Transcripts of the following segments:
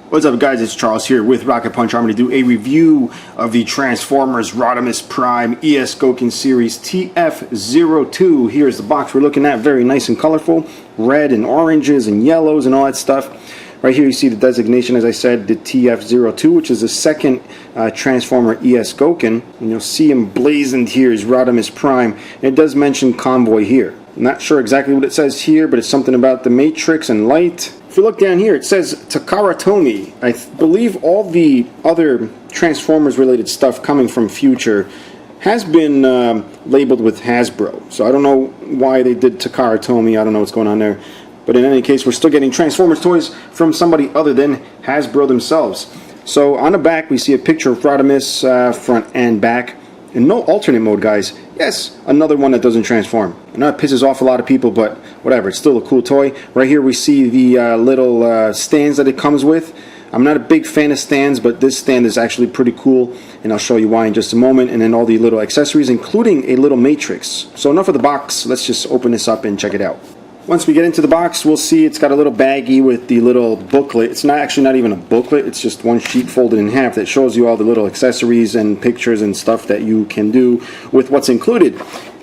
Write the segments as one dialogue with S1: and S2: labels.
S1: What's up guys, it's Charles here with Rocket Punch. I'm going to do a review of the Transformers Rodimus Prime ES Gokin Series TF-02. Here's the box we're looking at, very nice and colorful, red and oranges and yellows and all that stuff. Right here you see the designation, as I said, the TF-02, which is the second Transformer ES Gokin. And you'll see emblazoned here is Rodimus Prime. And it does mention Convoy here. I'm not sure exactly what it says here, but it's something about the Matrix and light. If you look down here, it says Takara Tomy. I believe all the other Transformers related stuff coming from Future has been labeled with Hasbro. So I don't know why they did Takara Tomy. I don't know what's going on there. But in any case, we're still getting Transformers toys from somebody other than Hasbro themselves. So on the back, we see a picture of Rodimus front and back. And no alternate mode, guys. Yes, another one that doesn't transform. I know it pisses off a lot of people, but whatever. It's still a cool toy. Right here we see the little stands that it comes with. I'm not a big fan of stands, but this stand is actually pretty cool, and I'll show you why in just a moment. And then all the little accessories, including a little matrix. So enough of the box. Let's just open this up and check it out. Once we get into the box, we'll see it's got a little baggie with the little booklet. It's not even a booklet. It's just one sheet folded in half that shows you all the little accessories and pictures and stuff that you can do with what's included.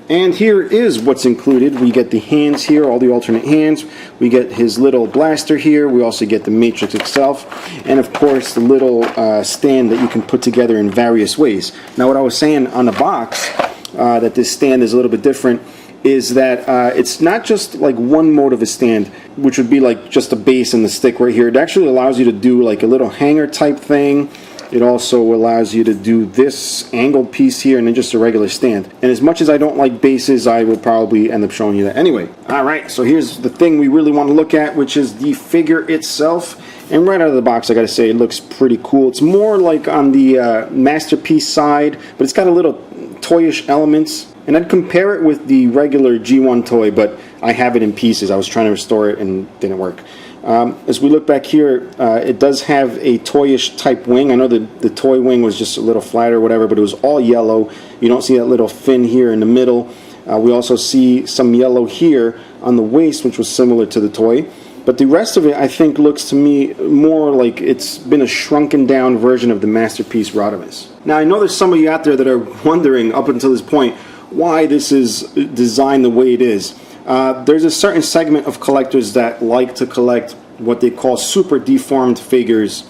S1: And here is what's included. We get the hands here, all the alternate hands. We get his little blaster here. We also get the matrix itself. And of course, the little stand that you can put together in various ways. Now, what I was saying on the box, that this stand is a little bit different, is that it's not just like one mode of a stand, which would be like just a base and the stick right here. It actually allows you to do like a little hanger type thing. It also allows you to do this angled piece here and then just a regular stand. And as much as I don't like bases, I will probably end up showing you that anyway. Alright, so here's the thing we really want to look at, which is the figure itself. And right out of the box, I gotta say, it looks pretty cool. It's more like on the masterpiece side, but it's got a little toyish elements. And I'd compare it with the regular G1 toy, but I have it in pieces. I was trying to restore it and it didn't work. As we look back here, it does have a toyish type wing. I know the toy wing was just a little flat or whatever, but it was all yellow. You don't see that little fin here in the middle. We also see some yellow here on the waist, which was similar to the toy. But the rest of it, I think, looks to me more like it's been a shrunken down version of the Masterpiece Rodimus. Now, I know there's some of you out there that are wondering up until this point why this is designed the way it is. There's a certain segment of collectors that like to collect what they call super deformed figures,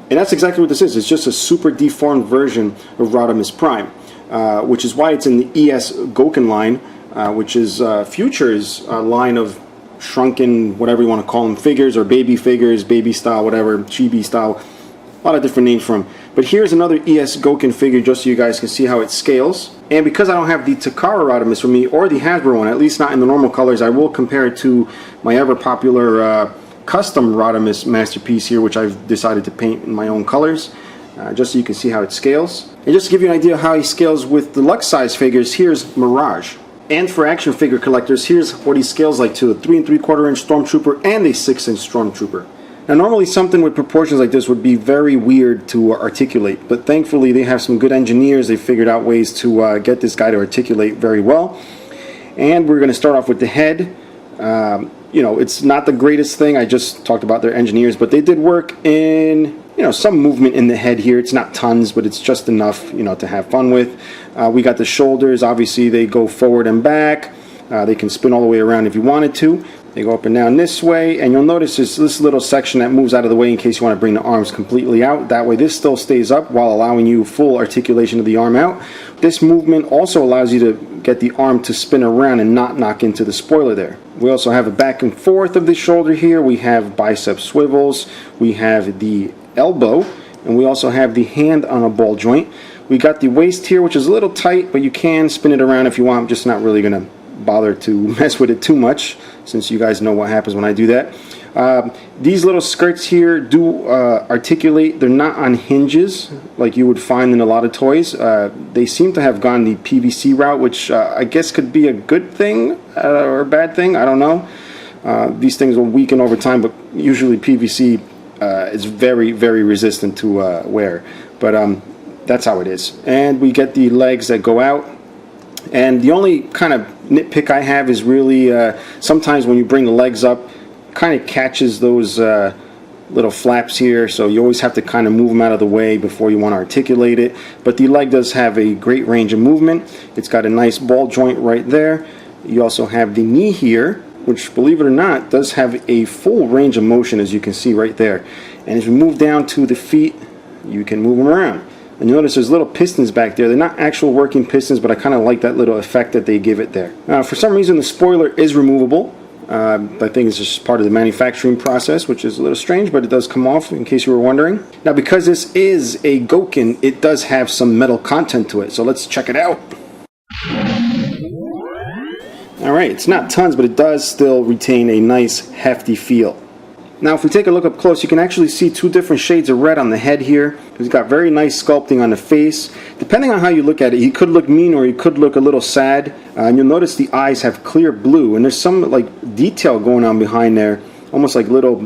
S1: and that's exactly what this is. It's just a super deformed version of Rodimus Prime, which is why it's in the ES Gokin line, which is Future's line of shrunken, whatever you want to call them, figures or baby figures, baby style, whatever, chibi style, a lot of different names for them. But here's another ES Gokin figure just so you guys can see how it scales. And because I don't have the Takara Rodimus with me or the Hasbro one, at least not in the normal colors, I will compare it to my ever popular custom Rodimus Masterpiece here, which I've decided to paint in my own colors, just so you can see how it scales. And just to give you an idea of how he scales with deluxe size figures, here's Mirage. And for action figure collectors, here's what he scales like to a 3 3/4 inch Stormtrooper and a 6 inch Stormtrooper. Now normally something with proportions like this would be very weird to articulate, but thankfully they have some good engineers. They figured out ways to get this guy to articulate very well. And we're going to start off with the head. You know, it's not the greatest thing. I just talked about their engineers, but they did work in, you know, some movement in the head here. It's not tons, but it's just enough, you know, to have fun with. We got the shoulders. Obviously they go forward and back. They can spin all the way around if you wanted to. They go up and down this way, and you'll notice there's this little section that moves out of the way in case you want to bring the arms completely out. That way this still stays up while allowing you full articulation of the arm out. This movement also allows you to get the arm to spin around and not knock into the spoiler there. We also have a back and forth of the shoulder here. We have bicep swivels. We have the elbow, and we also have the hand on a ball joint. We got the waist here, which is a little tight, but you can spin it around if you want. I'm just not really going to bother to mess with it too much, since you guys know what happens when I do that. These little skirts here do articulate. They're not on hinges like you would find in a lot of toys. They seem to have gone the PVC route, which I guess could be a good thing or a bad thing. I don't know. These things will weaken over time, but usually PVC is very, very resistant to wear. But that's how it is. And we get the legs that go out. And the only kind of nitpick I have is really sometimes when you bring the legs up, kind of catches those little flaps here, so you always have to kind of move them out of the way before you want to articulate it. But the leg does have a great range of movement. It's got a nice ball joint right there. You also have the knee here, which, believe it or not, does have a full range of motion, as you can see right there. And as we move down to the feet, you can move them around. And you notice there's little pistons back there. They're not actual working pistons, but I kind of like that little effect that they give it there. For some reason, the spoiler is removable. I think it's just part of the manufacturing process, which is a little strange, but it does come off, in case you were wondering. Now, because this is a Gokin, it does have some metal content to it, so let's check it out. Alright, it's not tons, but it does still retain a nice, hefty feel. Now, if we take a look up close, you can actually see two different shades of red on the head here. He's got very nice sculpting on the face. Depending on how you look at it, he could look mean or he could look a little sad. And you'll notice the eyes have clear blue, and there's some like detail going on behind there, almost like little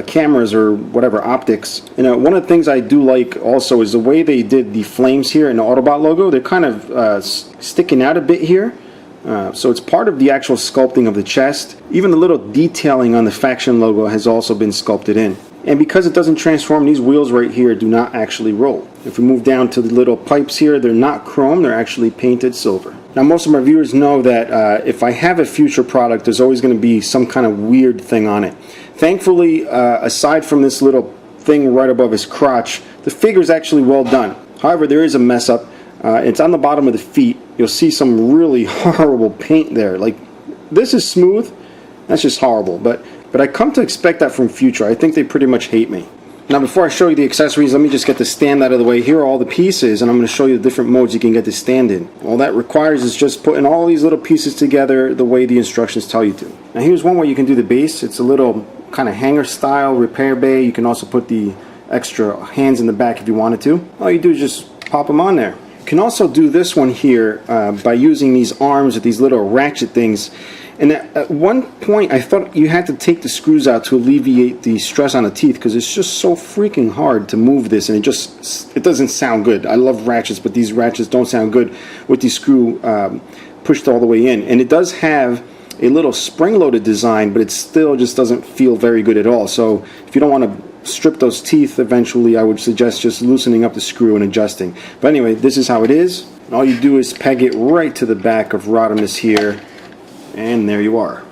S1: cameras or whatever, optics. And one of the things I do like also is the way they did the flames here in the Autobot logo. They're kind of sticking out a bit here. So it's part of the actual sculpting of the chest. Even the little detailing on the faction logo has also been sculpted in. And because it doesn't transform, these wheels right here do not actually roll. If we move down to the little pipes here, they're not chrome, they're actually painted silver. Now, most of my viewers know that if I have a future product, there's always going to be some kind of weird thing on it. Thankfully, aside from this little thing right above his crotch, the figure is actually well done. However, there is a mess up. It's on the bottom of the feet. You'll see some really horrible paint there. Like, this is smooth. That's just horrible. But I come to expect that from Future. I think they pretty much hate me. Now, before I show you the accessories, let me just get the stand out of the way. Here are all the pieces, and I'm going to show you the different modes you can get the stand in. All that requires is just putting all these little pieces together the way the instructions tell you to. Now, here's one way you can do the base. It's a little kind of hanger style repair bay. You can also put the extra hands in the back if you wanted to. All you do is just pop them on there. You can also do this one here by using these arms with these little ratchet things. And at one point I thought you had to take the screws out to alleviate the stress on the teeth, because it's just so freaking hard to move this, and it doesn't sound good. I love ratchets, but these ratchets don't sound good with the screw pushed all the way in. And it does have a little spring-loaded design, but it still just doesn't feel very good at all. So if you don't want to strip those teeth eventually, I would suggest just loosening up the screw and adjusting. But anyway, this is how it is. All you do is peg it right to the back of Rodimus here, and there you are.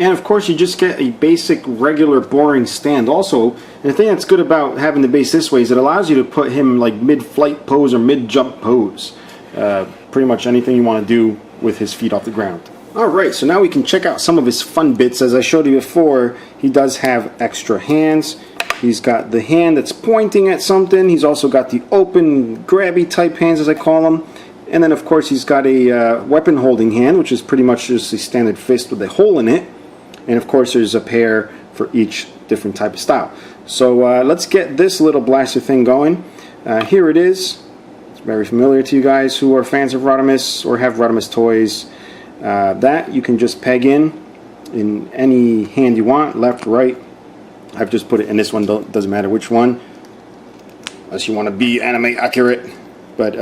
S1: And of course, you just get a basic, regular, boring stand also. And the thing that's good about having the base this way is it allows you to put him like mid-flight pose or mid-jump pose. Pretty much anything you want to do with his feet off the ground. Alright, so now we can check out some of his fun bits. As I showed you before, he does have extra hands. He's got the hand that's pointing at something. He's also got the open, grabby type hands, as I call them. And then, of course, he's got a weapon holding hand, which is pretty much just a standard fist with a hole in it. And, of course, there's a pair for each different type of style. So let's get this little blaster thing going. Here it is. It's very familiar to you guys who are fans of Rodimus or have Rodimus toys. That you can just peg in any hand you want, left, right. I've just put it in this one, doesn't matter which one, unless you want to be anime accurate. But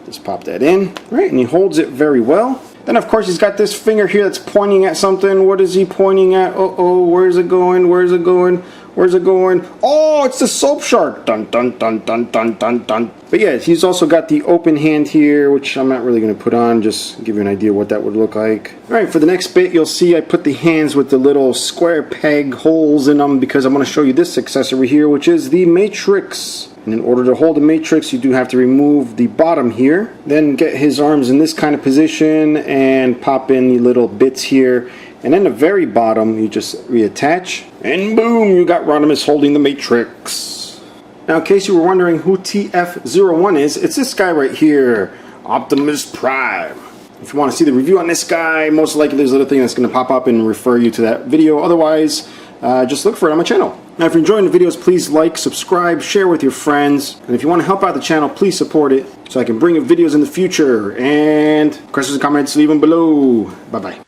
S1: just pop that in, right, and he holds it very well. Then of course he's got this finger here that's pointing at something. What is he pointing at? Uh-oh, where's it going? Where's it going? Where's it going? Oh, it's the soap shark. Dun dun dun dun dun dun dun. But yeah, he's also got the open hand here, which I'm not really going to put on, just give you an idea what that would look like. Alright, for the next bit, you'll see I put the hands with the little square peg holes in them because I'm going to show you this accessory here, which is the matrix. And in order to hold the matrix, you do have to remove the bottom here, then get his arms in this kind of position and pop in the little bits here. And then the very bottom, you just reattach, and boom, you got Rodimus holding the matrix. Now, in case you were wondering who TF-01 is, it's this guy right here, Optimus Prime. If you want to see the review on this guy, most likely there's a little thing that's going to pop up and refer you to that video. Otherwise, just look for it on my channel. Now, if you're enjoying the videos, please like, subscribe, share with your friends. And if you want to help out the channel, please support it so I can bring you videos in the future. And questions and comments, leave them below. Bye-bye.